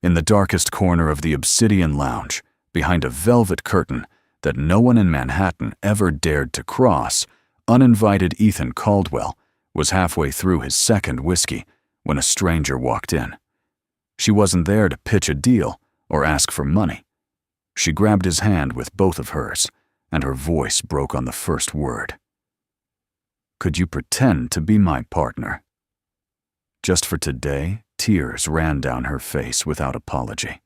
In the darkest corner of the Obsidian Lounge, behind a velvet curtain that no one in Manhattan ever dared to cross, uninvited Ethan Caldwell was halfway through his second whiskey when a stranger walked in. She wasn't there to pitch a deal or ask for money. She grabbed his hand with both of hers, and her voice broke on the first word. "Could you pretend to be my partner?" Just for today, tears ran down her face without apology.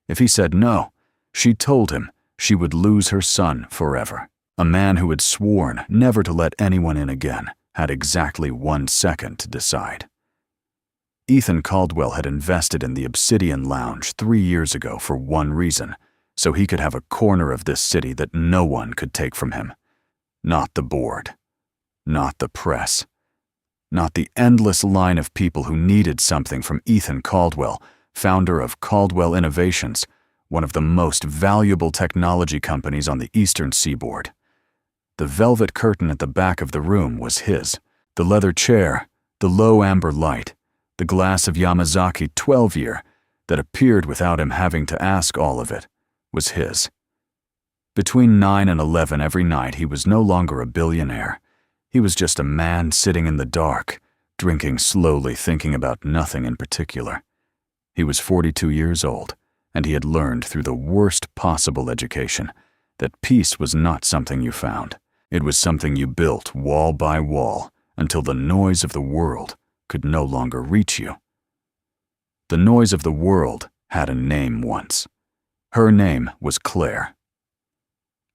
If he said no, she told him she would lose her son forever. A man who had sworn never to let anyone in again had exactly 1 second to decide. Ethan Caldwell had invested in the Obsidian Lounge 3 years ago for one reason, so he could have a corner of this city that no one could take from him. Not the board. Not the press. Not the endless line of people who needed something from Ethan Caldwell, founder of Caldwell Innovations, one of the most valuable technology companies on the Eastern Seaboard. The velvet curtain at the back of the room was his. The leather chair, the low amber light, the glass of Yamazaki 12-year that appeared without him having to ask all of it, was his. Between 9 and 11 every night, he was no longer a billionaire. He was just a man sitting in the dark, drinking slowly, thinking about nothing in particular. He was 42 years old, and he had learned through the worst possible education that peace was not something you found. It was something you built wall by wall until the noise of the world could no longer reach you. The noise of the world had a name once. Her name was Claire.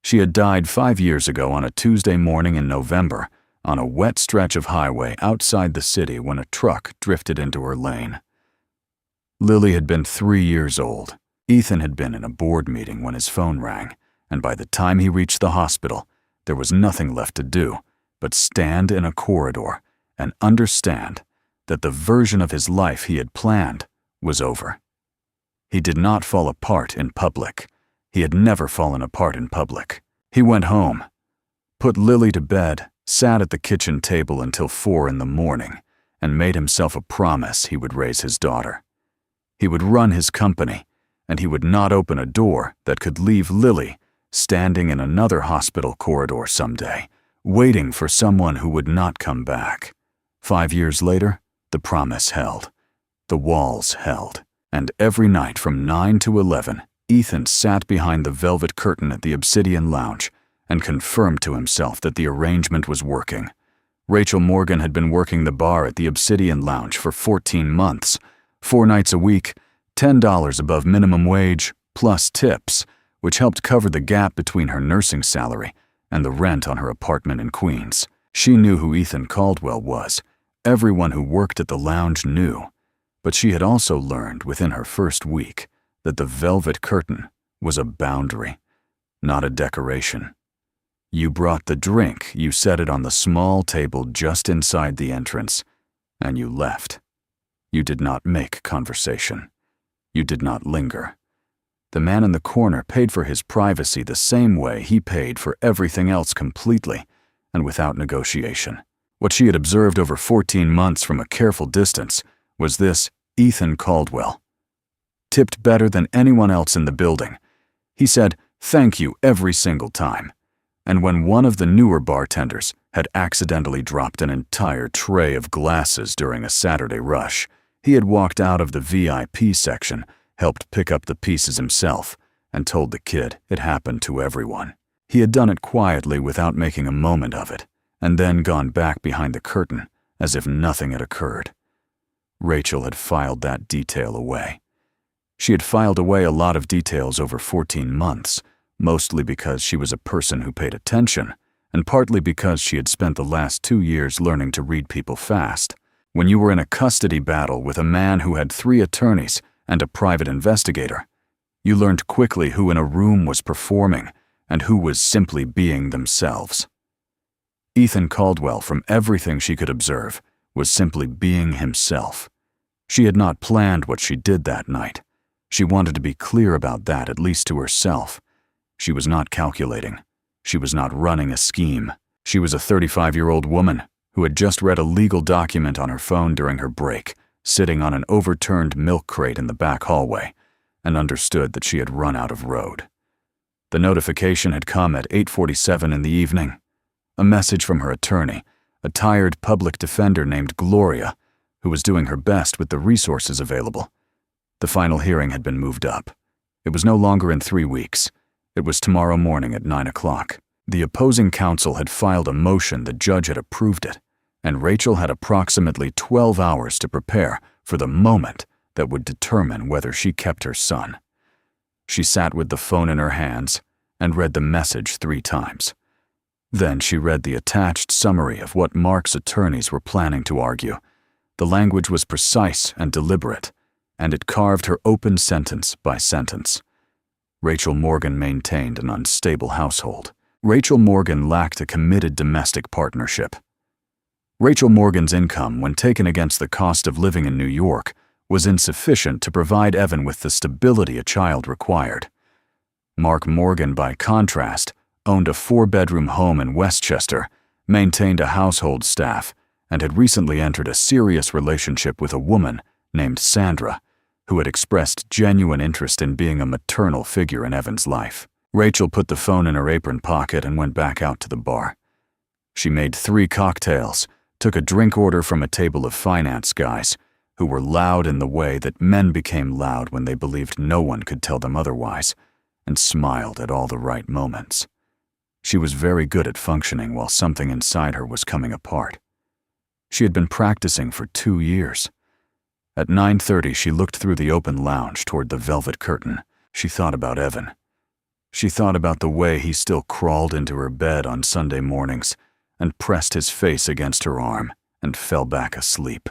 She had died 5 years ago on a Tuesday morning in November on a wet stretch of highway outside the city when a truck drifted into her lane. Lily had been 3 years old. Ethan had been in a board meeting when his phone rang, and by the time he reached the hospital, there was nothing left to do but stand in a corridor and understand that the version of his life he had planned was over. He did not fall apart in public. He had never fallen apart in public. He went home, put Lily to bed, sat at the kitchen table until 4 in the morning, and made himself a promise he would raise his daughter. He would run his company, and he would not open a door that could leave Lily standing in another hospital corridor someday, waiting for someone who would not come back. 5 years later, the promise held. The walls held. And every night from 9 to 11, Ethan sat behind the velvet curtain at the Obsidian Lounge and confirmed to himself that the arrangement was working. Rachel Morgan had been working the bar at the Obsidian Lounge for 14 months, 4 nights a week, $10 above minimum wage, plus tips, which helped cover the gap between her nursing salary and the rent on her apartment in Queens. She knew who Ethan Caldwell was. Everyone who worked at the lounge knew. But she had also learned within her first week that the velvet curtain was a boundary, not a decoration. You brought the drink, you set it on the small table just inside the entrance, and you left. You did not make conversation. You did not linger. The man in the corner paid for his privacy the same way he paid for everything else completely and without negotiation. What she had observed over 14 months from a careful distance was this: Ethan Caldwell tipped better than anyone else in the building. He said thank you every single time. And when one of the newer bartenders had accidentally dropped an entire tray of glasses during a Saturday rush, he had walked out of the VIP section, helped pick up the pieces himself, and told the kid it happened to everyone. He had done it quietly without making a moment of it, and then gone back behind the curtain as if nothing had occurred. Rachel had filed that detail away. She had filed away a lot of details over 14 months, mostly because she was a person who paid attention, and partly because she had spent the last 2 years learning to read people fast. When you were in a custody battle with a man who had 3 attorneys and a private investigator, you learned quickly who in a room was performing and who was simply being themselves. Ethan Caldwell, from everything she could observe, was simply being himself. She had not planned what she did that night. She wanted to be clear about that, at least to herself. She was not calculating. She was not running a scheme. She was a 35-year-old woman who had just read a legal document on her phone during her break sitting on an overturned milk crate in the back hallway, and understood that she had run out of road. The notification had come at 8:47 in the evening. A message from her attorney, a tired public defender named Gloria, who was doing her best with the resources available. The final hearing had been moved up. It was no longer in 3 weeks. It was tomorrow morning at 9 o'clock. The opposing counsel had filed a motion, the judge had approved it, and Rachel had approximately 12 hours to prepare for the moment that would determine whether she kept her son. She sat with the phone in her hands and read the message 3 times. Then she read the attached summary of what Mark's attorneys were planning to argue. The language was precise and deliberate, and it carved her open sentence by sentence. Rachel Morgan maintained an unstable household. Rachel Morgan lacked a committed domestic partnership. Rachel Morgan's income, when taken against the cost of living in New York, was insufficient to provide Evan with the stability a child required. Mark Morgan, by contrast, owned a 4-bedroom home in Westchester, maintained a household staff, and had recently entered a serious relationship with a woman named Sandra, who had expressed genuine interest in being a maternal figure in Evan's life. Rachel put the phone in her apron pocket and went back out to the bar. She made 3 cocktails, took a drink order from a table of finance guys, who were loud in the way that men became loud when they believed no one could tell them otherwise, and smiled at all the right moments. She was very good at functioning while something inside her was coming apart. She had been practicing for 2 years. At 9:30, she looked through the open lounge toward the velvet curtain. She thought about Evan. She thought about the way he still crawled into her bed on Sunday mornings and pressed his face against her arm and fell back asleep.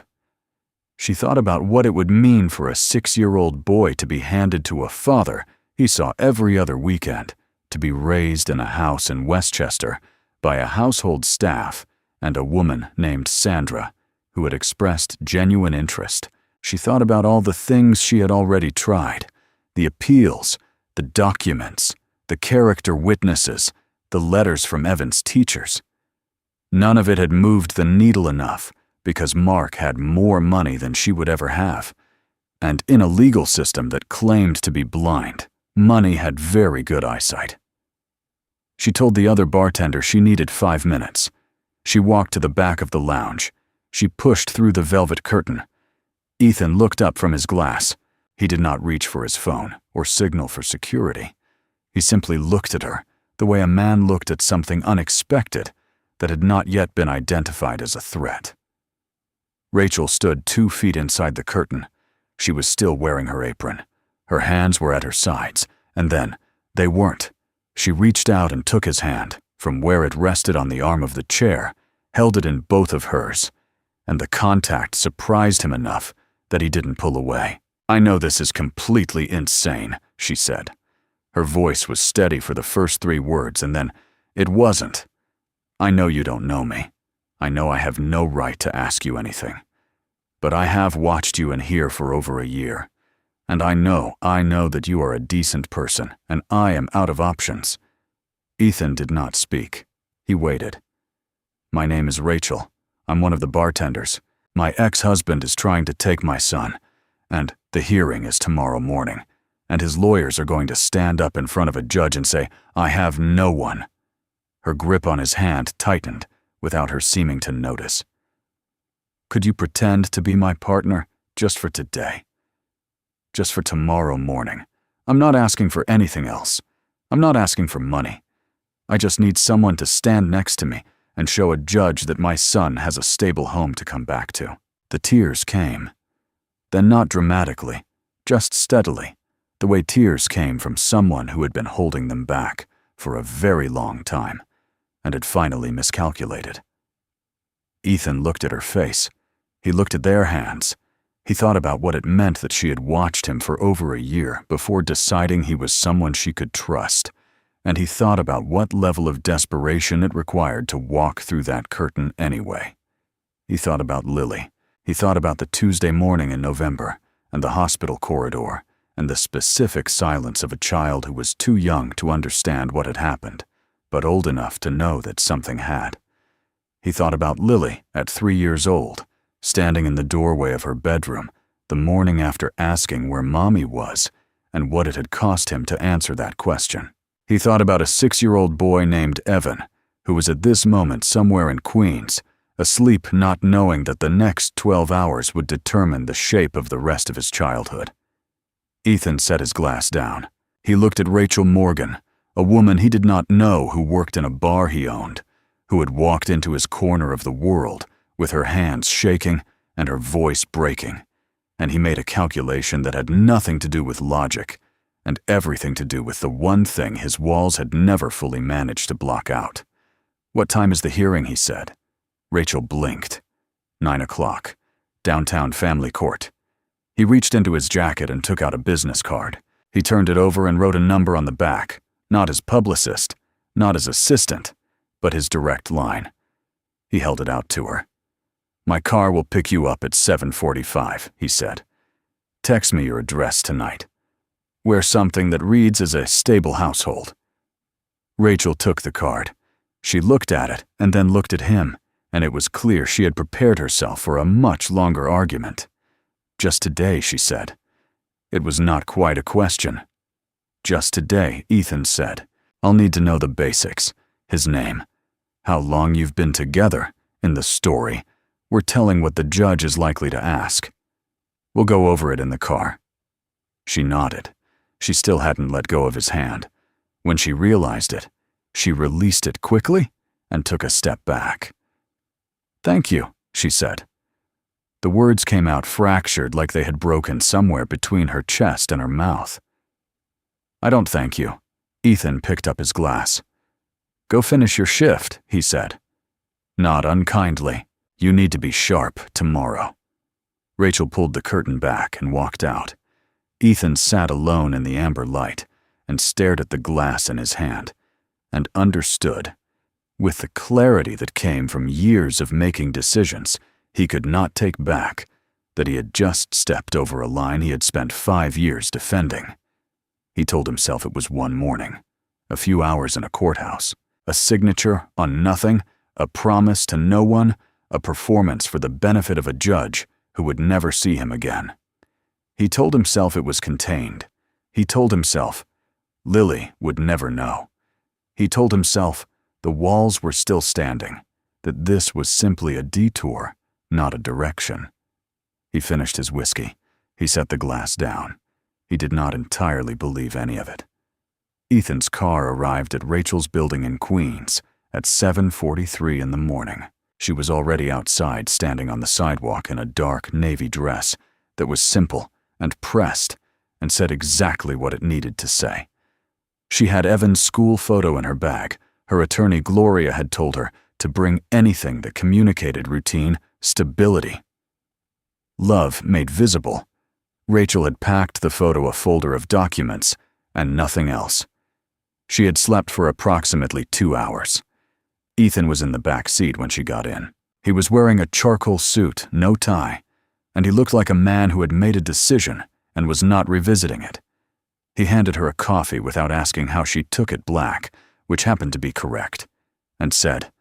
She thought about what it would mean for a 6-year-old boy to be handed to a father he saw every other weekend, to be raised in a house in Westchester by a household staff and a woman named Sandra, who had expressed genuine interest. She thought about all the things she had already tried, the appeals, the documents, the character witnesses, the letters from Evan's teachers. None of it had moved the needle enough because Mark had more money than she would ever have. And in a legal system that claimed to be blind, money had very good eyesight. She told the other bartender she needed 5 minutes. She walked to the back of the lounge. She pushed through the velvet curtain. Ethan looked up from his glass. He did not reach for his phone or signal for security. He simply looked at her, the way a man looked at something unexpected that had not yet been identified as a threat. Rachel stood 2 feet inside the curtain. She was still wearing her apron. Her hands were at her sides, and then they weren't. She reached out and took his hand from where it rested on the arm of the chair, held it in both of hers, and the contact surprised him enough that he didn't pull away. "I know this is completely insane," she said. Her voice was steady for the first 3 words, and then, "It wasn't. I know you don't know me. I know I have no right to ask you anything. But I have watched you in here for over a year. And I know that you are a decent person, and I am out of options." Ethan did not speak. He waited. "My name is Rachel. I'm one of the bartenders. My ex-husband is trying to take my son, and the hearing is tomorrow morning, and his lawyers are going to stand up in front of a judge and say, 'I have no one.'" Her grip on his hand tightened without her seeming to notice. "Could you pretend to be my partner just for today? Just for tomorrow morning? I'm not asking for anything else. I'm not asking for money. I just need someone to stand next to me and show a judge that my son has a stable home to come back to." The tears came. Then not dramatically, just steadily, the way tears came from someone who had been holding them back for a very long time and had finally miscalculated. Ethan looked at her face. He looked at their hands. He thought about what it meant that she had watched him for over a year before deciding he was someone she could trust, and he thought about what level of desperation it required to walk through that curtain anyway. He thought about Lily. He thought about the Tuesday morning in November, and the hospital corridor, and the specific silence of a child who was too young to understand what had happened, but old enough to know that something had. He thought about Lily at 3 years old, standing in the doorway of her bedroom the morning after asking where Mommy was and what it had cost him to answer that question. He thought about a 6-year-old boy named Evan, who was at this moment somewhere in Queens, asleep not knowing that the next 12 hours would determine the shape of the rest of his childhood. Ethan set his glass down. He looked at Rachel Morgan, a woman he did not know who worked in a bar he owned, who had walked into his corner of the world with her hands shaking and her voice breaking, and he made a calculation that had nothing to do with logic and everything to do with the one thing his walls had never fully managed to block out. "What time is the hearing?" he said. Rachel blinked. 9 o'clock. Downtown Family Court. He reached into his jacket and took out a business card. He turned it over and wrote a number on the back, not his publicist, not his assistant, but his direct line. He held it out to her. "My car will pick you up at 7:45, he said. "Text me your address tonight. Wear something that reads as a stable household." Rachel took the card. She looked at it and then looked at him, and it was clear she had prepared herself for a much longer argument. "Just today," she said. It was not quite a question. "Just today," Ethan said. "I'll need to know the basics. His name. How long you've been together. In the story, we're telling what the judge is likely to ask. We'll go over it in the car." She nodded. She still hadn't let go of his hand. When she realized it, she released it quickly and took a step back. "Thank you," she said. The words came out fractured like they had broken somewhere between her chest and her mouth. "I don't thank you." Ethan picked up his glass. "Go finish your shift," he said. Not unkindly. "You need to be sharp tomorrow." Rachel pulled the curtain back and walked out. Ethan sat alone in the amber light and stared at the glass in his hand and understood, with the clarity that came from years of making decisions he could not take back, that he had just stepped over a line he had spent 5 years defending. He told himself it was one morning, a few hours in a courthouse, a signature on nothing, a promise to no one, a performance for the benefit of a judge who would never see him again. He told himself it was contained. He told himself Lily would never know. He told himself the walls were still standing, that this was simply a detour, not a direction. He finished his whiskey. He set the glass down. He did not entirely believe any of it. Ethan's car arrived at Rachel's building in Queens at 7:43 in the morning. She was already outside, standing on the sidewalk in a dark navy dress that was simple and pressed and said exactly what it needed to say. She had Evan's school photo in her bag. Her attorney Gloria had told her to bring anything that communicated routine, stability. Love made visible. Rachel had packed the photo a folder of documents and nothing else. She had slept for approximately 2 hours. Ethan was in the back seat when she got in. He was wearing a charcoal suit, no tie, and he looked like a man who had made a decision and was not revisiting it. He handed her a coffee without asking how she took it black, which happened to be correct, and said,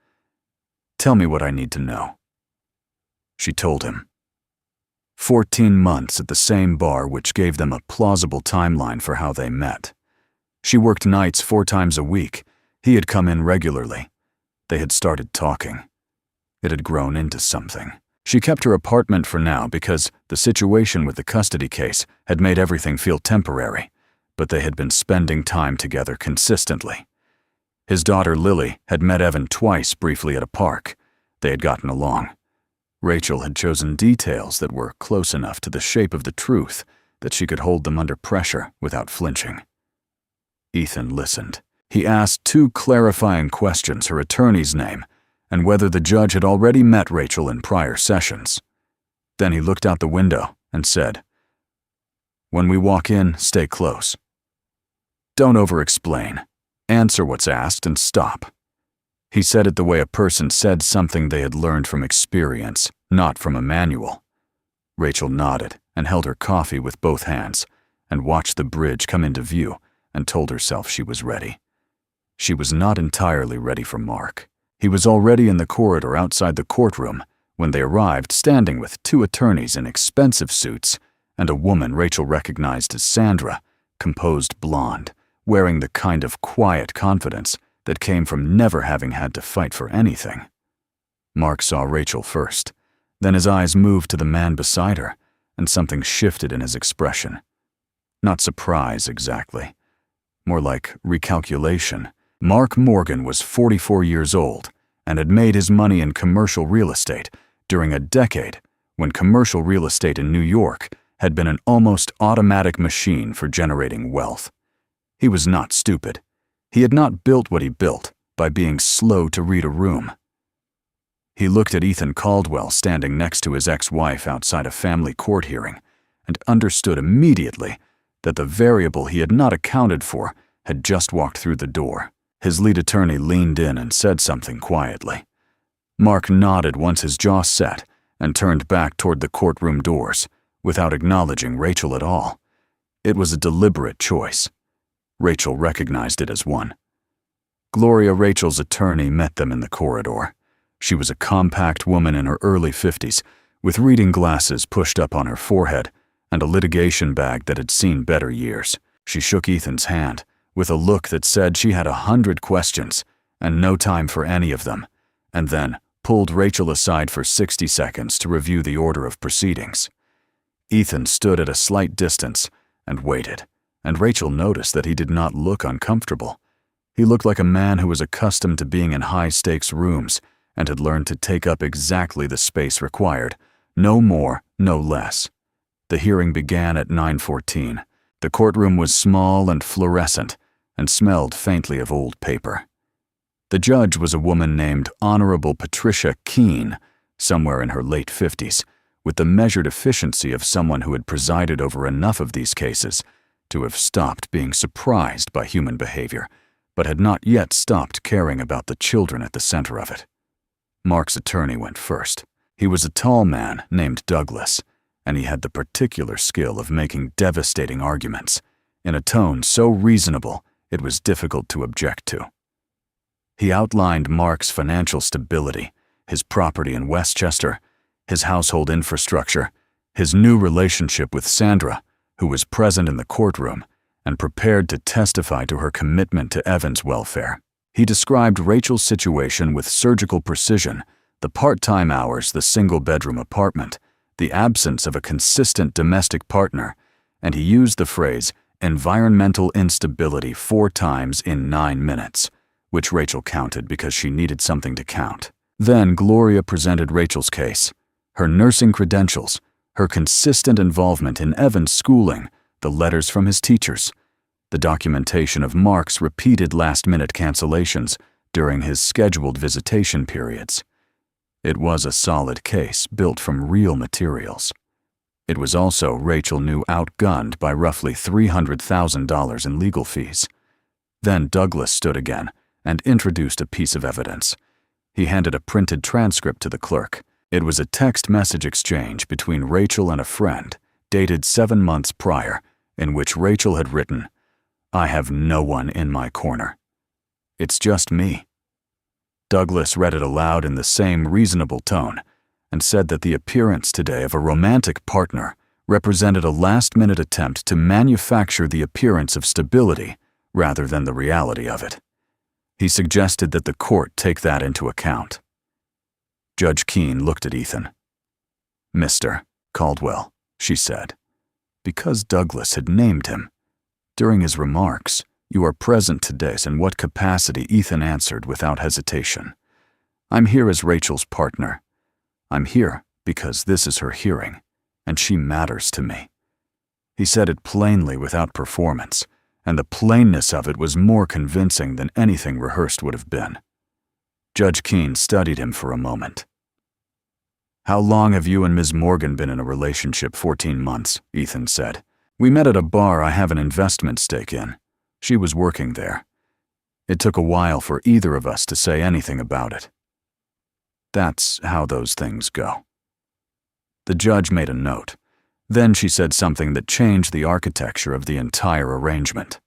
"Tell me what I need to know." She told him. 14 months at the same bar, which gave them a plausible timeline for how they met. She worked nights 4 times a week. He had come in regularly. They had started talking. It had grown into something. She kept her apartment for now because the situation with the custody case had made everything feel temporary, but they had been spending time together consistently. His daughter Lily had met Evan twice briefly at a park. They had gotten along. Rachel had chosen details that were close enough to the shape of the truth that she could hold them under pressure without flinching. Ethan listened. He asked 2 clarifying questions, her attorney's name, and whether the judge had already met Rachel in prior sessions. Then he looked out the window and said, "When we walk in, stay close. Don't over-explain. Answer what's asked and stop." He said it the way a person said something they had learned from experience, not from a manual. Rachel nodded and held her coffee with both hands and watched the bridge come into view and told herself she was ready. She was not entirely ready for Mark. He was already in the corridor outside the courtroom when they arrived standing with two attorneys in expensive suits and a woman Rachel recognized as Sandra, composed blonde, wearing the kind of quiet confidence that came from never having had to fight for anything. Mark saw Rachel first, then his eyes moved to the man beside her, and something shifted in his expression. Not surprise exactly, more like recalculation. Mark Morgan was 44 years old and had made his money in commercial real estate during a decade when commercial real estate in New York had been an almost automatic machine for generating wealth. He was not stupid. He had not built what he built by being slow to read a room. He looked at Ethan Caldwell standing next to his ex-wife outside a family court hearing and understood immediately that the variable he had not accounted for had just walked through the door. His lead attorney leaned in and said something quietly. Mark nodded once his jaw set and turned back toward the courtroom doors without acknowledging Rachel at all. It was a deliberate choice. Rachel recognized it as one. Gloria, Rachel's attorney, met them in the corridor. She was a compact woman in her early 50s, with reading glasses pushed up on her forehead and a litigation bag that had seen better years. She shook Ethan's hand with a look that said she had 100 questions and no time for any of them, and then pulled Rachel aside for 60 seconds to review the order of proceedings. Ethan stood at a slight distance and waited, and Rachel noticed that he did not look uncomfortable. He looked like a man who was accustomed to being in high-stakes rooms and had learned to take up exactly the space required, no more, no less. The hearing began at 9:14. The courtroom was small and fluorescent and smelled faintly of old paper. The judge was a woman named Honorable Patricia Keene, somewhere in her late 50s, with the measured efficiency of someone who had presided over enough of these cases to have stopped being surprised by human behavior, but had not yet stopped caring about the children at the center of it. Mark's attorney went first. He was a tall man named Douglas, and he had the particular skill of making devastating arguments in a tone so reasonable it was difficult to object to. He outlined Mark's financial stability, his property in Westchester, his household infrastructure, his new relationship with Sandra, who was present in the courtroom and prepared to testify to her commitment to Evan's welfare. He described Rachel's situation with surgical precision, the part-time hours, the single-bedroom apartment, the absence of a consistent domestic partner, and he used the phrase environmental instability 4 times in 9 minutes, which Rachel counted because she needed something to count. Then Gloria presented Rachel's case, her nursing credentials, her consistent involvement in Evan's schooling, the letters from his teachers, the documentation of Mark's repeated last-minute cancellations during his scheduled visitation periods. It was a solid case built from real materials. It was also, Rachel knew, outgunned by roughly $300,000 in legal fees. Then Douglas stood again and introduced a piece of evidence. He handed a printed transcript to the clerk. It was a text message exchange between Rachel and a friend, dated 7 months prior, in which Rachel had written, "I have no one in my corner. It's just me." Douglas read it aloud in the same reasonable tone and said that the appearance today of a romantic partner represented a last-minute attempt to manufacture the appearance of stability rather than the reality of it. He suggested that the court take that into account. Judge Keene looked at Ethan. "Mr. Caldwell," she said, because Douglas had named him. During his remarks, "You are present today." In what capacity? Ethan answered without hesitation. "I'm here as Rachel's partner. I'm here because this is her hearing, and she matters to me." He said it plainly without performance, and the plainness of it was more convincing than anything rehearsed would have been. Judge Keene studied him for a moment. "How long have you and Ms. Morgan been in a relationship?" 14 months, Ethan said. "We met at a bar I have an investment stake in. She was working there. It took a while for either of us to say anything about it." That's how those things go. The judge made a note. Then she said something that changed the architecture of the entire arrangement.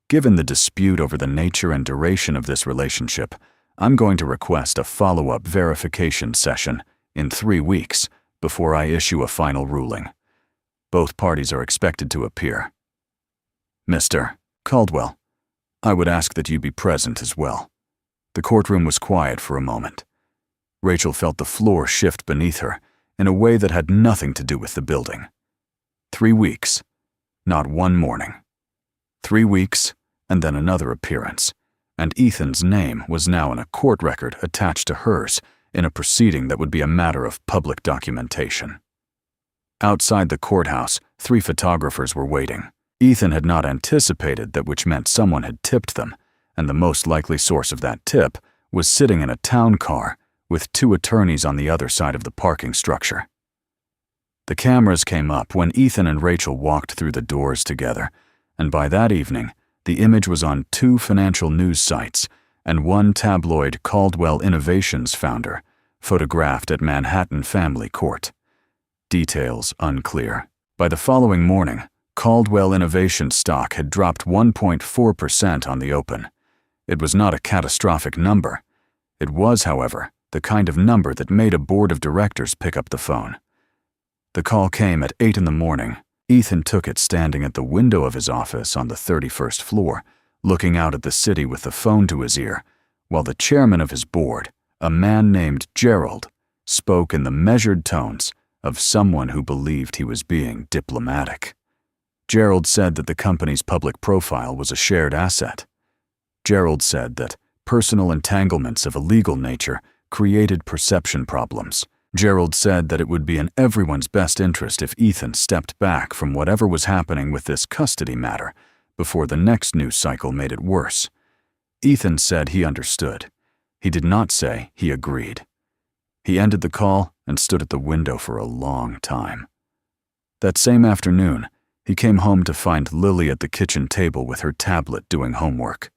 "Given the dispute over the nature and duration of this relationship, I'm going to request a follow-up verification session in 3 weeks before I issue a final ruling. Both parties are expected to appear. Mr. Caldwell, I would ask that you be present as well." The courtroom was quiet for a moment. Rachel felt the floor shift beneath her in a way that had nothing to do with the building. 3 weeks, not one morning. 3 weeks, and then another appearance, and Ethan's name was now in a court record attached to hers in a proceeding that would be a matter of public documentation. Outside the courthouse, 3 photographers were waiting. Ethan had not anticipated that, which meant someone had tipped them, and the most likely source of that tip was sitting in a town car with 2 attorneys on the other side of the parking structure. The cameras came up when Ethan and Rachel walked through the doors together, and by that evening, the image was on 2 financial news sites and 1 tabloid Caldwell Innovations founder, photographed at Manhattan Family Court. Details unclear. By the following morning, Caldwell Innovations stock had dropped 1.4% on the open. It was not a catastrophic number. It was, however, the kind of number that made a board of directors pick up the phone. The call came at 8 in the morning. Ethan took it standing at the window of his office on the 31st floor, looking out at the city with the phone to his ear, while the chairman of his board, a man named Gerald, spoke in the measured tones of someone who believed he was being diplomatic. Gerald said that the company's public profile was a shared asset. Gerald said that personal entanglements of a legal nature created perception problems. Gerald said that it would be in everyone's best interest if Ethan stepped back from whatever was happening with this custody matter before the next news cycle made it worse. Ethan said he understood. He did not say he agreed. He ended the call and stood at the window for a long time. That same afternoon, he came home to find Lily at the kitchen table with her tablet doing homework.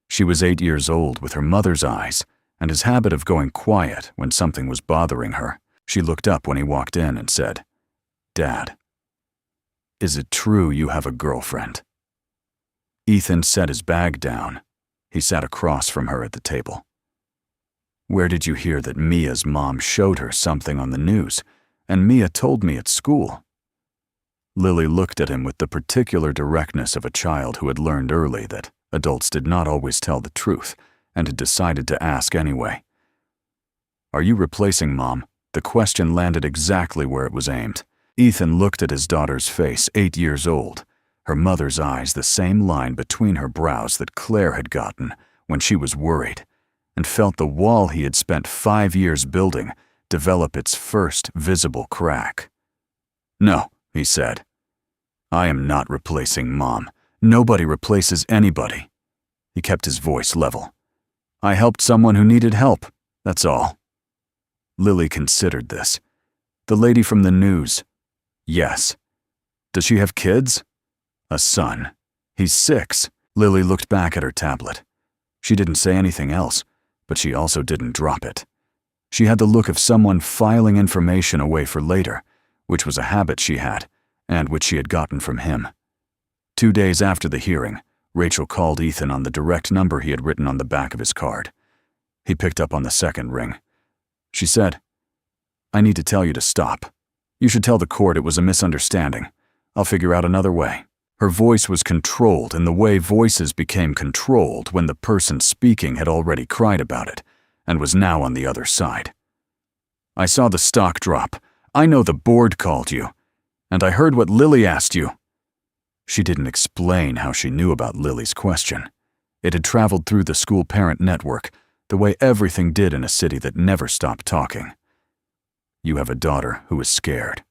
She was 8 years old with her mother's eyes and his habit of going quiet when something was bothering her. She looked up when he walked in and said, "Dad, is it true you have a girlfriend?" Ethan set his bag down. He sat across from her at the table. "Where did you hear that Mia's mom showed her something on the news, and Mia told me at school?" Lily looked at him with the particular directness of a child who had learned early that adults did not always tell the truth, and had decided to ask anyway. "Are you replacing Mom?" The question landed exactly where it was aimed. Ethan looked at his daughter's face, 8 years old, her mother's eyes the same line between her brows that Claire had gotten when she was worried, and felt the wall he had spent 5 years building develop its first visible crack. "No," he said. "I am not replacing Mom. Nobody replaces anybody." He kept his voice level. "I helped someone who needed help, that's all." Lily considered this. "The lady from the news." "Yes." "Does she have kids?" "A son. He's 6. Lily looked back at her tablet. She didn't say anything else, but she also didn't drop it. She had the look of someone filing information away for later, which was a habit she had, and which she had gotten from him. 2 days after the hearing, Rachel called Ethan on the direct number he had written on the back of his card. He picked up on the second ring. She said, "I need to tell you to stop. You should tell the court it was a misunderstanding. I'll figure out another way." Her voice was controlled in the way voices became controlled when the person speaking had already cried about it and was now on the other side. "I saw the stock drop. I know the board called you. And I heard what Lily asked you." She didn't explain how she knew about Lily's question. It had traveled through the school parent network, the way everything did in a city that never stopped talking. "You have a daughter who is scared.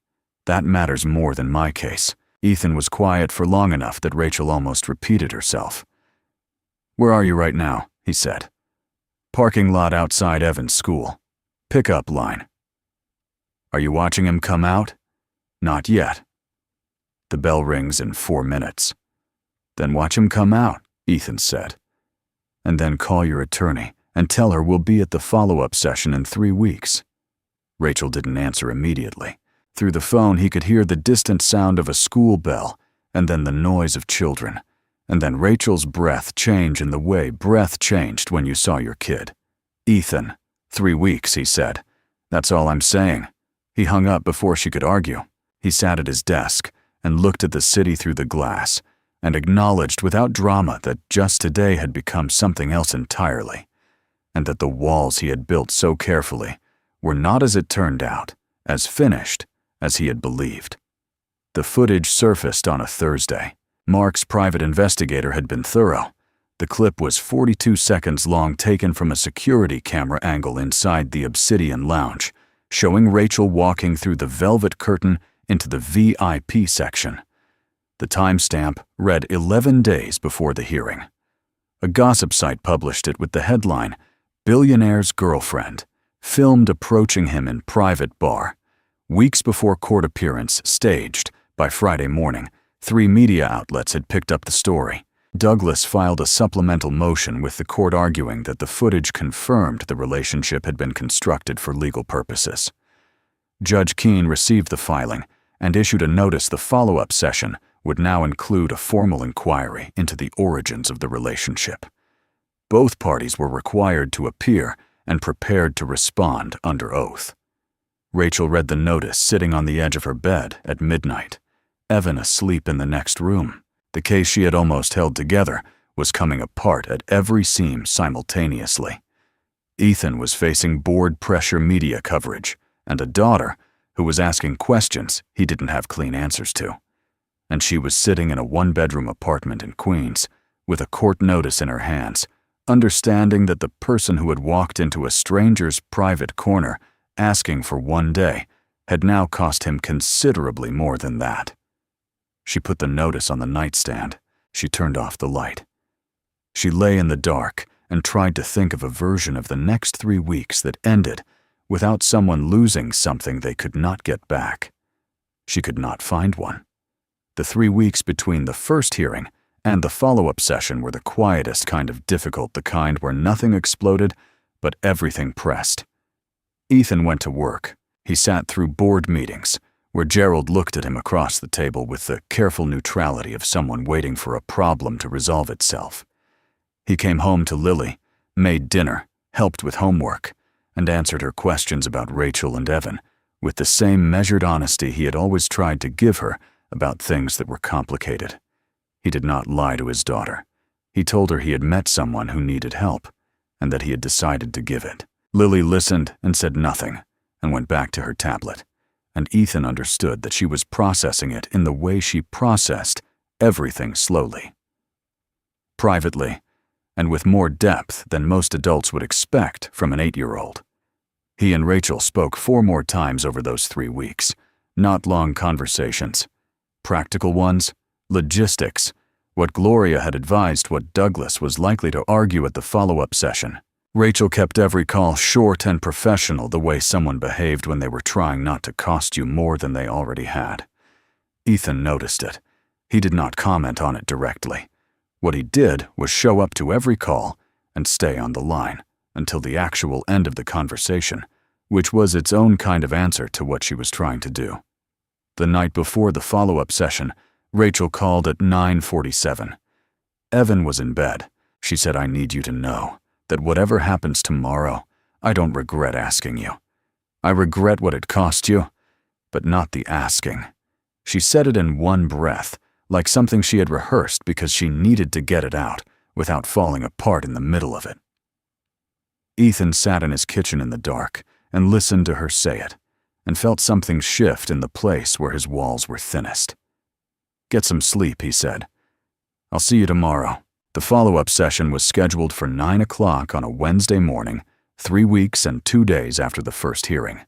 That matters more than my case." Ethan was quiet for long enough that Rachel almost repeated herself. "Where are you right now?" he said. "Parking lot outside Evan's school. Pickup line." "Are you watching him come out?" "Not yet." "The bell rings in 4 minutes." "Then watch him come out," Ethan said. "And then call your attorney and tell her we'll be at the follow-up session in 3 weeks. Rachel didn't answer immediately. Through the phone, he could hear the distant sound of a school bell, and then the noise of children, and then Rachel's breath change in the way breath changed when you saw your kid. "Ethan, 3 weeks," he said. "That's all I'm saying." He hung up before she could argue. He sat at his desk and looked at the city through the glass and acknowledged without drama that just today had become something else entirely, and that the walls he had built so carefully were not, as it turned out, as finished as he had believed. The footage surfaced on a Thursday. Mark's private investigator had been thorough. The clip was 42 seconds long, taken from a security camera angle inside the Obsidian Lounge, showing Rachel walking through the velvet curtain into the VIP section. The timestamp read 11 days before the hearing. A gossip site published it with the headline, "Billionaire's Girlfriend, Filmed Approaching Him in Private Bar." Weeks before court appearance staged, by Friday morning, 3 media outlets had picked up the story. Douglas filed a supplemental motion with the court arguing that the footage confirmed the relationship had been constructed for legal purposes. Judge Keene received the filing and issued a notice the follow-up session would now include a formal inquiry into the origins of the relationship. Both parties were required to appear and prepared to respond under oath. Rachel read the notice sitting on the edge of her bed at midnight, Evan asleep in the next room. The case she had almost held together was coming apart at every seam simultaneously. Ethan was facing board-pressure media coverage and a daughter who was asking questions he didn't have clean answers to. And she was sitting in a 1-bedroom apartment in Queens with a court notice in her hands, understanding that the person who had walked into a stranger's private corner asking for one day had now cost him considerably more than that. She put the notice on the nightstand. She turned off the light. She lay in the dark and tried to think of a version of the next 3 weeks that ended without someone losing something they could not get back. She could not find one. The 3 weeks between the first hearing and the follow-up session were the quietest kind of difficult, the kind where nothing exploded, but everything pressed. Ethan went to work. He sat through board meetings, where Gerald looked at him across the table with the careful neutrality of someone waiting for a problem to resolve itself. He came home to Lily, made dinner, helped with homework, and answered her questions about Rachel and Evan with the same measured honesty he had always tried to give her about things that were complicated. He did not lie to his daughter. He told her he had met someone who needed help, and that he had decided to give it. Lily listened and said nothing, and went back to her tablet, and Ethan understood that she was processing it in the way she processed everything slowly. Privately, and with more depth than most adults would expect from an 8-year-old. He and Rachel spoke 4 more times over those 3 weeks, not long conversations. Practical ones, logistics, what Gloria had advised, what Douglas was likely to argue at the follow-up session. Rachel kept every call short and professional, the way someone behaved when they were trying not to cost you more than they already had. Ethan noticed it. He did not comment on it directly. What he did was show up to every call and stay on the line until the actual end of the conversation, which was its own kind of answer to what she was trying to do. The night before the follow-up session, Rachel called at 9:47. Evan was in bed. She said, "I need you to know that whatever happens tomorrow, I don't regret asking you. I regret what it cost you, but not the asking." She said it in one breath, like something she had rehearsed because she needed to get it out without falling apart in the middle of it. Ethan sat in his kitchen in the dark and listened to her say it, and felt something shift in the place where his walls were thinnest. "Get some sleep," he said. "I'll see you tomorrow." The follow-up session was scheduled for 9 o'clock on a Wednesday morning, 3 weeks and 2 days after the first hearing.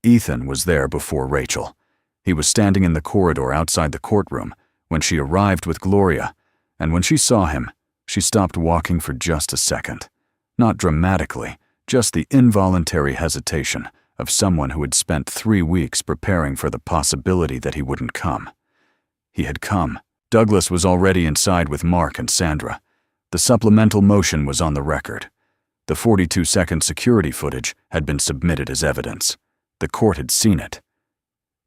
Ethan was there before Rachel. He was standing in the corridor outside the courtroom when she arrived with Gloria, and when she saw him, she stopped walking for just a second. Not dramatically, just the involuntary hesitation of someone who had spent 3 weeks preparing for the possibility that he wouldn't come. He had come. Douglas was already inside with Mark and Sandra. The supplemental motion was on the record. The 42-second security footage had been submitted as evidence. The court had seen it.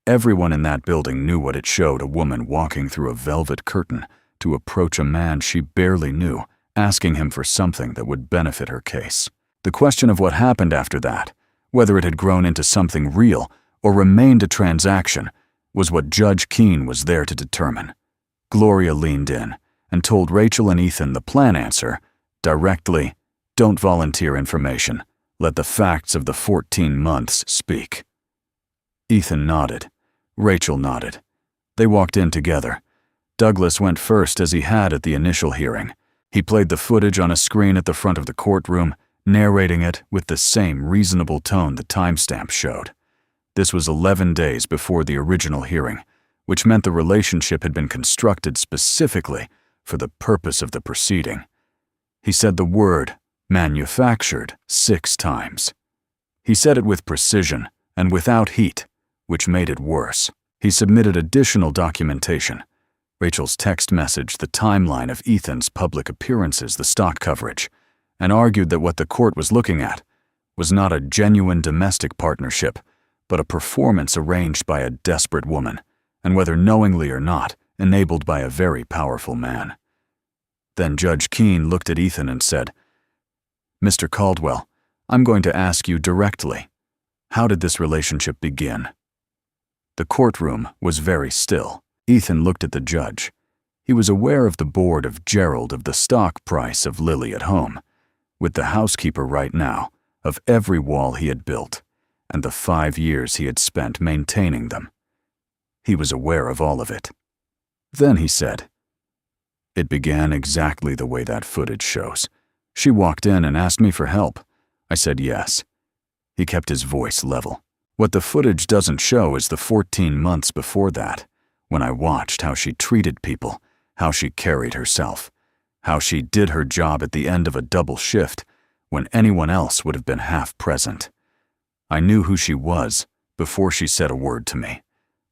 Everyone in that building knew what it showed: a woman walking through a velvet curtain to approach a man she barely knew, asking him for something that would benefit her case. The question of what happened after that, whether it had grown into something real or remained a transaction, was what Judge Keene was there to determine. Gloria leaned in and told Rachel and Ethan the plan answer directly: don't volunteer information. Let the facts of the 14 months speak. Ethan nodded. Rachel nodded. They walked in together. Douglas went first, as he had at the initial hearing. He played the footage on a screen at the front of the courtroom, narrating it with the same reasonable tone the timestamp showed. This was 11 days before the original hearing, which meant the relationship had been constructed specifically for the purpose of the proceeding. He said the word manufactured 6 times. He said it with precision and without heat, which made it worse. He submitted additional documentation: Rachel's text message, the timeline of Ethan's public appearances, the stock coverage, and argued that what the court was looking at was not a genuine domestic partnership, but a performance arranged by a desperate woman, and whether knowingly or not, enabled by a very powerful man. Then Judge Keene looked at Ethan and said, "Mr. Caldwell, I'm going to ask you directly. How did this relationship begin?" The courtroom was very still. Ethan looked at the judge. He was aware of the board of Gerald, of the stock price of Lily at home, with the housekeeper right now, of every wall he had built, and the 5 years he had spent maintaining them. He was aware of all of it. Then he said, "It began exactly the way that footage shows. She walked in and asked me for help. I said yes." He kept his voice level. "What the footage doesn't show is the 14 months before that, when I watched how she treated people, how she carried herself, how she did her job at the end of a double shift when anyone else would have been half present. I knew who she was before she said a word to me.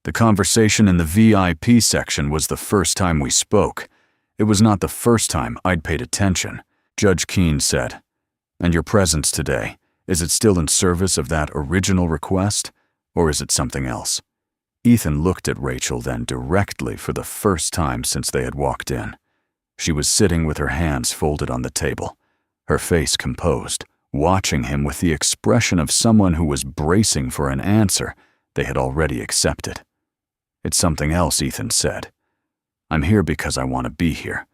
The conversation in the VIP section was the first time we spoke. It was not the first time I'd paid attention." Judge Keene said, "And your presence today, is it still in service of that original request, or is it something else?" Ethan looked at Rachel then directly for the first time since they had walked in. She was sitting with her hands folded on the table, her face composed, watching him with the expression of someone who was bracing for an answer they had already accepted. "It's something else," Ethan said. "I'm here because I want to be here,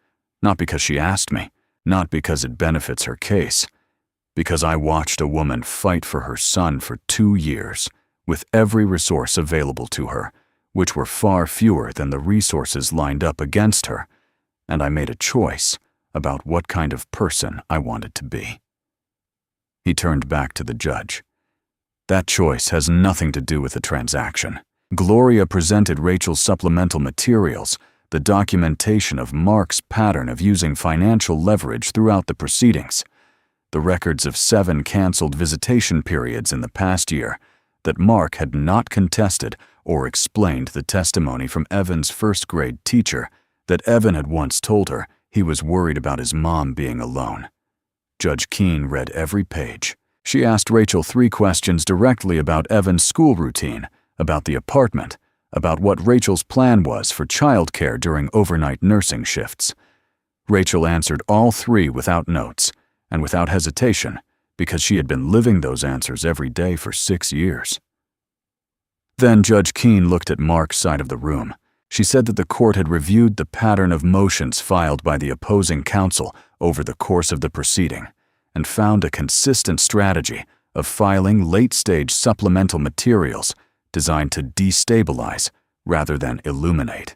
not because she asked me, not because it benefits her case, because I watched a woman fight for her son for 2 years, with every resource available to her, which were far fewer than the resources lined up against her, and I made a choice about what kind of person I wanted to be." He turned back to the judge. "That choice has nothing to do with the transaction. Gloria presented Rachel's supplemental materials, the documentation of Mark's pattern of using financial leverage throughout the proceedings, the records of 7 canceled visitation periods in the past year that Mark had not contested or explained, the testimony from Evan's first-grade teacher that Evan had once told her he was worried about his mom being alone." Judge Keene read every page. She asked Rachel 3 questions directly about Evan's school routine, about the apartment, about what Rachel's plan was for childcare during overnight nursing shifts. Rachel answered all 3 without notes and without hesitation, because she had been living those answers every day for 6 years. Then Judge Keene looked at Mark's side of the room. She said that the court had reviewed the pattern of motions filed by the opposing counsel over the course of the proceeding and found a consistent strategy of filing late-stage supplemental materials designed to destabilize rather than illuminate.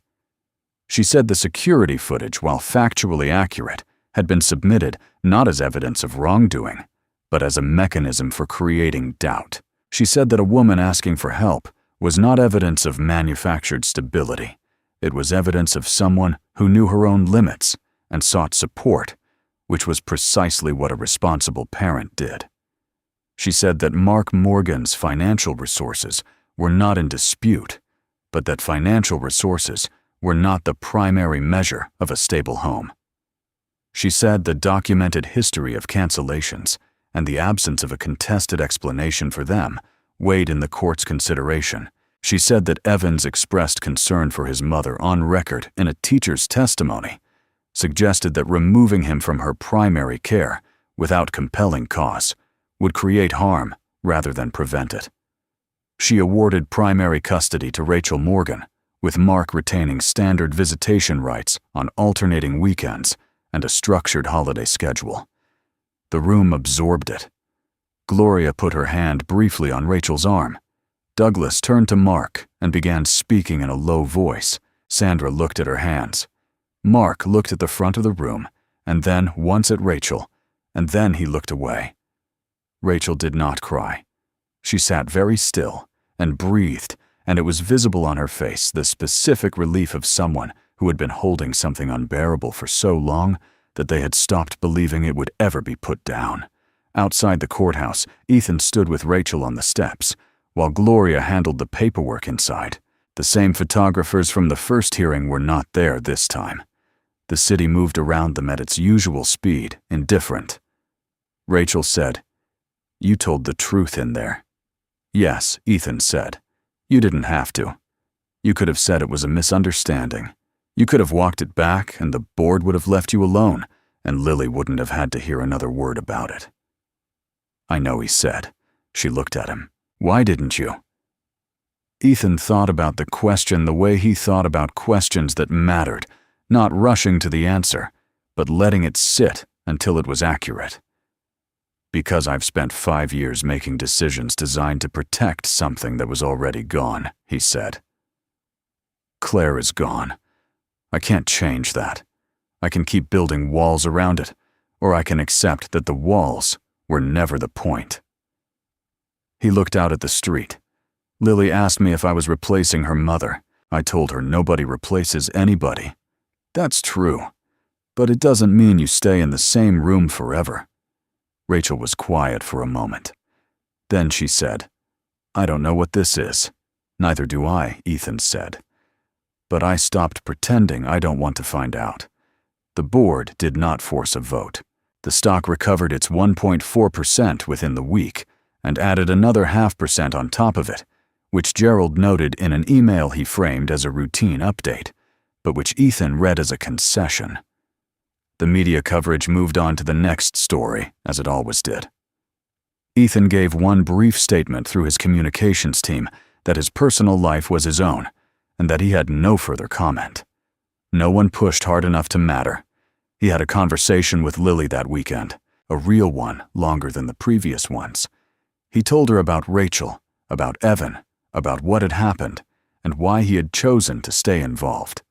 She said the security footage, while factually accurate, had been submitted not as evidence of wrongdoing, but as a mechanism for creating doubt. She said that a woman asking for help was not evidence of manufactured stability. It was evidence of someone who knew her own limits and sought support, which was precisely what a responsible parent did. She said that Mark Morgan's financial resources were not in dispute, but that financial resources were not the primary measure of a stable home. She said the documented history of cancellations and the absence of a contested explanation for them weighed in the court's consideration. She said that Evans expressed concern for his mother on record in a teacher's testimony, suggested that removing him from her primary care without compelling cause would create harm rather than prevent it. She awarded primary custody to Rachel Morgan, with Mark retaining standard visitation rights on alternating weekends and a structured holiday schedule. The room absorbed it. Gloria put her hand briefly on Rachel's arm. Douglas turned to Mark and began speaking in a low voice. Sandra looked at her hands. Mark looked at the front of the room, and then once at Rachel, and then he looked away. Rachel did not cry. She sat very still and breathed, and it was visible on her face the specific relief of someone who had been holding something unbearable for so long that they had stopped believing it would ever be put down. Outside the courthouse, Ethan stood with Rachel on the steps, while Gloria handled the paperwork inside. The same photographers from the first hearing were not there this time. The city moved around them at its usual speed, indifferent. Rachel said, "You told the truth in there." "Yes," Ethan said. "You didn't have to. You could have said it was a misunderstanding. You could have walked it back and the board would have left you alone, and Lily wouldn't have had to hear another word about it." "I know," he said. She looked at him. "Why didn't you?" Ethan thought about the question the way he thought about questions that mattered, not rushing to the answer, but letting it sit until it was accurate. "Because I've spent 5 years making decisions designed to protect something that was already gone," he said. "Claire is gone. I can't change that. I can keep building walls around it, or I can accept that the walls were never the point." He looked out at the street. "Lily asked me if I was replacing her mother. I told her nobody replaces anybody. That's true, but it doesn't mean you stay in the same room forever." Rachel was quiet for a moment. Then she said, "I don't know what this is." "Neither do I," Ethan said. "But I stopped pretending I don't want to find out." The board did not force a vote. The stock recovered its 1.4% within the week and added another 0.5% on top of it, which Gerald noted in an email he framed as a routine update, but which Ethan read as a concession. The media coverage moved on to the next story, as it always did. Ethan gave one brief statement through his communications team that his personal life was his own, and that he had no further comment. No one pushed hard enough to matter. He had a conversation with Lily that weekend, a real one longer than the previous ones. He told her about Rachel, about Evan, about what had happened, and why he had chosen to stay involved.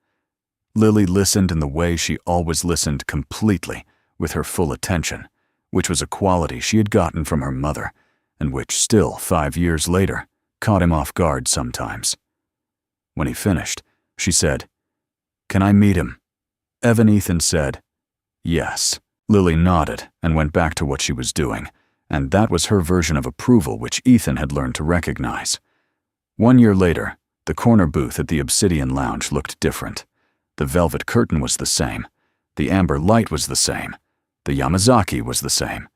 Lily listened in the way she always listened, completely, with her full attention, which was a quality she had gotten from her mother, and which still, 5 years later, caught him off guard sometimes. When he finished, she said, "Can I meet him?" Ethan said, "Yes." Lily nodded and went back to what she was doing, and that was her version of approval which Ethan had learned to recognize. 1 year later, the corner booth at the Obsidian Lounge looked different. The velvet curtain was the same. The amber light was the same. The Yamazaki was the same.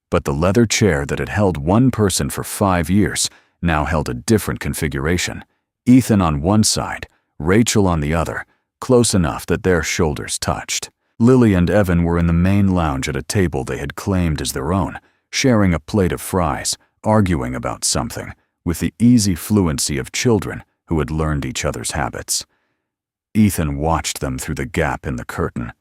But the leather chair that had held one person for 5 years now held a different configuration. Ethan on one side, Rachel on the other, close enough that their shoulders touched. Lily and Evan were in the main lounge at a table they had claimed as their own, sharing a plate of fries, arguing about something, with the easy fluency of children who had learned each other's habits. Ethan watched them through the gap in the curtain.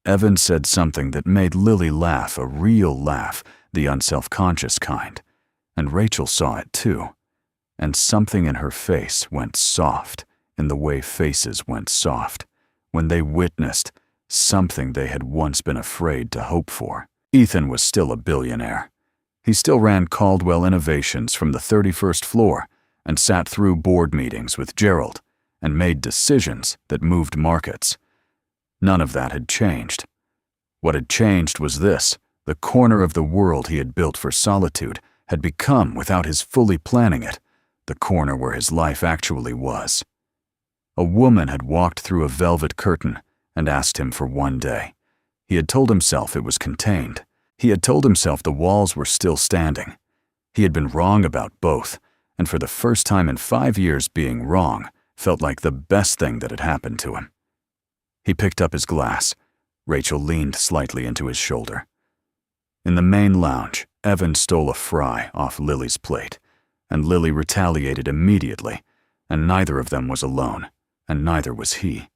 Evan said something that made Lily laugh, a real laugh, the unself-conscious kind. And Rachel saw it too. And something in her face went soft, in the way faces went soft, when they witnessed something they had once been afraid to hope for. Ethan was still a billionaire. He still ran Caldwell Innovations from the 31st floor and sat through board meetings with Gerald and made decisions that moved markets. None of that had changed. What had changed was this: the corner of the world he had built for solitude had become, without his fully planning it, the corner where his life actually was. A woman had walked through a velvet curtain and asked him for one day. He had told himself it was contained. He had told himself the walls were still standing. He had been wrong about both, and for the first time in 5 years being wrong felt like the best thing that had happened to him. He picked up his glass. Rachel leaned slightly into his shoulder. In the main lounge, Evan stole a fry off Lily's plate, and Lily retaliated immediately, and neither of them was alone, and neither was he.